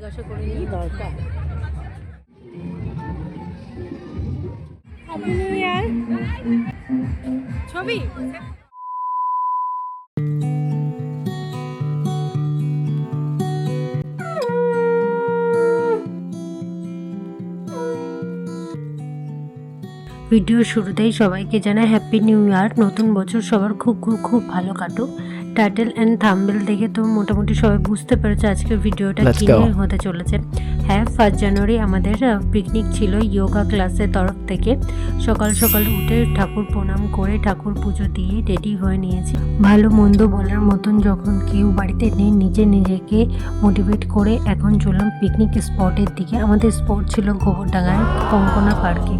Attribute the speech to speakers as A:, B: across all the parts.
A: জিজ্ঞাসা করে নিই দরকার। হ্যাপি নিউ ইয়ার ছবি। ভিডিওর শুরুতেই সবাইকে জানাই হ্যাপি নিউ ইয়ার। নতুন বছর সবার খুব খুব খুব ভালো কাটুক। টাইটেল অ্যান্ড থাম্বনেল দেখে তো মোটামুটি সবাই বুঝতে পেরেছে আজকের ভিডিওটা কী নিয়ে হতে চলেছে। হ্যাঁ, 1 জানুয়ারি আমাদের পিকনিক ছিল যোগা ক্লাসের তরফ থেকে। সকাল সকাল উঠে ঠাকুর প্রণাম করে ঠাকুর পুজো দিয়ে রেডি হয়ে নিয়েছি। ভালো মন্দ বলার মতন যখন কেউ বাড়িতে নেই, নিজেকে মোটিভেট করে এখন চললাম পিকনিক স্পটের দিকে। আমাদের স্পট ছিল গোবরডাঙ্গায় কঙ্কনা পার্কে।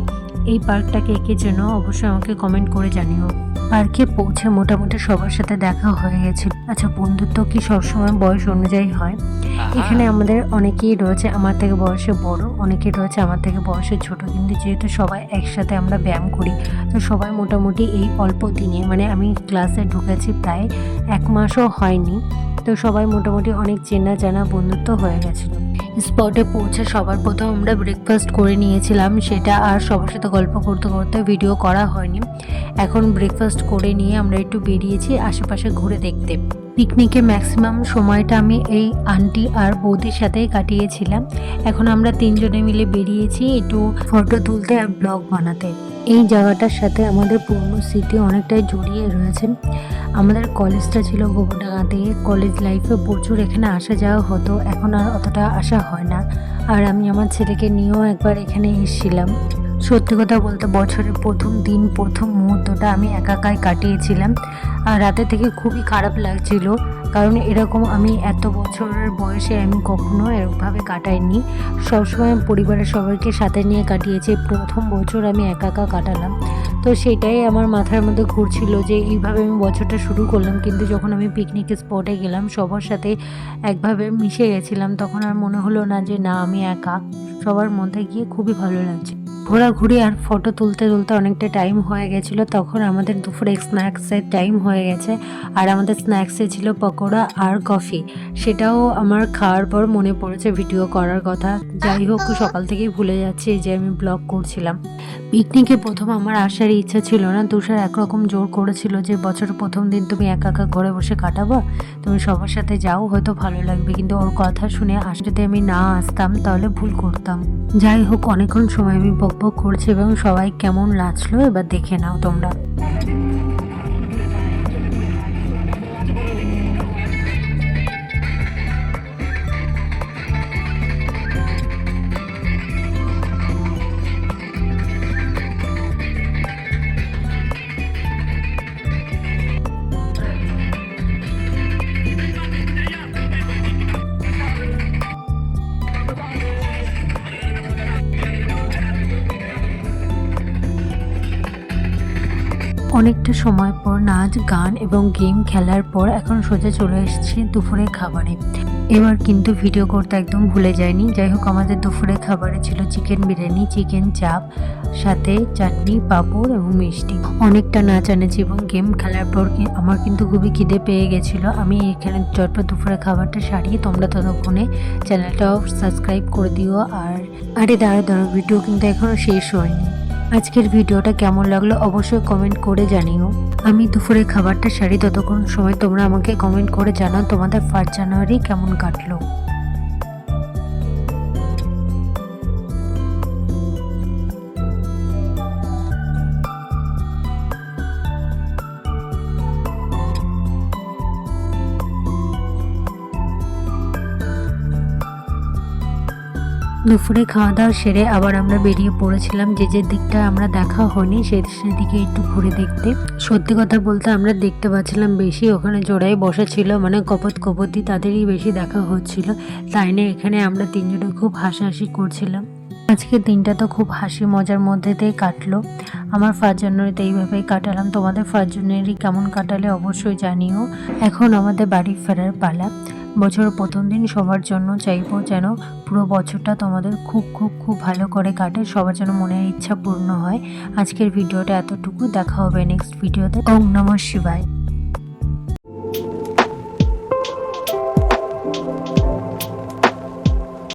A: এই পার্কটাকে এঁকে যেন অবশ্যই আমাকে কমেন্ট করে জানিও। পার্কে পৌঁছে মোটামুটি সবার সাথে দেখা হয়ে গেছিল। আচ্ছা, বন্ধুত্ব কি সবসময় বয়স অনুযায়ী হয়? এখানে আমাদের অনেকেই রয়েছে আমার থেকে বয়সে বড়, অনেকেই রয়েছে আমার থেকে বয়সে ছোট, কিন্তু যেহেতু সবাই একসাথে আমরা ব্যায়াম করি, তো সবাই মোটামুটি এই অল্প দিনে, মানে আমি ক্লাসে ঢুকেছি প্রায় 1 মাসও হয়নি, তো সবাই মোটামুটি অনেক চেনা জানা বন্ধুত্ব হয়ে গেছিলো। স্পটে পৌঁছে সবার প্রথম আমরা ব্রেকফাস্ট করে নিয়েছিলাম, সেটা আর সবার সাথে গল্প করতে করতে ভিডিও করা হয়নি। এখন ব্রেকফাস্ট করে নিয়ে আমরা একটু বেরিয়েছি আশেপাশে ঘুরে দেখতে। পিকনিকে ম্যাক্সিমাম সময়টা আমি এই আন্টি আর বৌদির সাথেই কাটিয়েছিলাম। এখন আমরা 3 জনে মিলে বেরিয়েছি একটু ফটো তুলতে আর ব্লগ বানাতে। এই জায়গাটার সাথে আমাদের পুরনো স্মৃতি অনেকটাই জড়িয়ে রয়েছে। আমাদের কলেজটা ছিল গোবরডাঙ্গাতে। কলেজ লাইফে প্রচুর এখানে আসা যাওয়া হতো, এখন আর অতটা আসা হয় না। আর আমি আমার ছেলেকে নিয়েও একবার এখানে এসেছিলাম। সত্যি কথা বলতে বছরের প্রথম দিন, প্রথম মুহূর্তটা আমি একাই কাটিয়েছিলাম। আর রাতে থেকে খুবই খারাপ লাগছিল, কারণ এরকম আমি এত বছরের বয়সে আমি কখনো এরকমভাবে কাটাইনি। সবসময় পরিবারের সবাইকে সাথে নিয়ে কাটিয়েছি, প্রথম বছর আমি একা কাটালাম। তো সেটাই আমার মাথার মধ্যে ঘুরছিল যে এইভাবে আমি বছরটা শুরু করলাম, কিন্তু যখন আমি পিকনিক স্পটে গেলাম সবার সাথে একভাবে মিশে গেছিলাম, তখন আর মনে হলো না যে না আমি একা। সবার মধ্যে গিয়ে খুবই ভালো লাগছে। ঘোরাঘুরি আর ফটো তুলতে অনেকটা টাইম হয়ে গেছিলো। তখন আমাদের দুপুরে স্ন্যাক্সের টাইম হয়ে গেছে, আর আমাদের স্ন্যাক্সে ছিল পকোড়া আর কফি। সেটাও আমার খাওয়ার পর মনে পড়েছে ভিডিও করার কথা। যাই হোক, সকাল থেকেই ভুলে যাচ্ছি যে আমি ব্লগ করছিলাম। পিকনিকে প্রথম আমার আসার ইচ্ছা ছিল না। তুষার একরকম জোর করেছিল যে বছরের প্রথম দিন তুমি একা ঘরে বসে কাটাবো, তুমি সবার সাথে যাও, হয়তো ভালো লাগবে। কিন্তু ওর কথা শুনে যদি আমি না আসতাম তাহলে ভুল করতাম। যাই হোক, অনেকক্ষণ সময় আমি বকবক করছি এবং সবাই কেমন নাচলো এবার দেখে নাও তোমরা। অনেকটা সময় পর নাচ গান এবং গেম খেলার পর এখন সোজা চলে এসেছি দুপুরের খাবারে। এবার কিন্তু ভিডিও করতে একদম ভুলে যায়নি। যাই হোক, আমাদের দুপুরের খাবারে ছিল চিকেন বিরিয়ানি, চিকেন চাপ, সাথে চাটনি, পাঁপড় এবং মিষ্টি। অনেকটা নাচানাচি এবং গেম খেলার পর আমার কিন্তু খুবই খিদে পেয়ে গেছিলো। আমি এখানে চটপট দুপুরের খাবারটা সারিয়ে তোমরা ততক্ষণে চ্যানেলটাও সাবস্ক্রাইব করে দিও। আর দাঁড়া ভিডিও কিন্তু এখনও শেষ হয়নি। আজকের ভিডিওটা কেমন লাগলো অবশ্যই কমেন্ট করে জানিও। আমি দুপুরে খাবারটা সারি, ততক্ষণ সময় তোমরা আমাকে কমেন্ট করে জানাও তোমাদের 1 জানুয়ারি কেমন কাটলো। দুপুরে খাওয়া দাওয়া সেরে আবার আমরা বেরিয়ে পড়েছিলাম যে দিকটা আমরা দেখা হয়নি সেদিকে একটু ঘুরে দেখতে। সত্যি কথা বলতে আমরা দেখতে পাচ্ছিলাম বেশি ওখানে জোড়াই বসা ছিল, মানে কপতি তাদেরই বেশি দেখা হচ্ছিল। তাই না এখানে আমরা 3 জনে খুব হাসাহাসি করছিলাম। আজকের দিনটা তো খুব হাসি মজার মধ্যে দিয়ে কাটলো। আমার 1 জানুয়ারিতে এইভাবেই কাটালাম। তোমাদের 1 জানুয়ারি কেমন কাটালে অবশ্যই জানিও। এখন আমাদের বাড়ি ফেরার পালা। বছরের প্রথম দিন সবার জন্য চাইবো যেন পুরো বছরটা তোমাদের খুব খুব খুব ভালো করে কাটে, সবার যেন মনের ইচ্ছা পূর্ণ হয়। আজকের ভিডিওটা এতটুকু, দেখা হবে নেক্সট ভিডিওতে। ওম নমঃ শিবায়।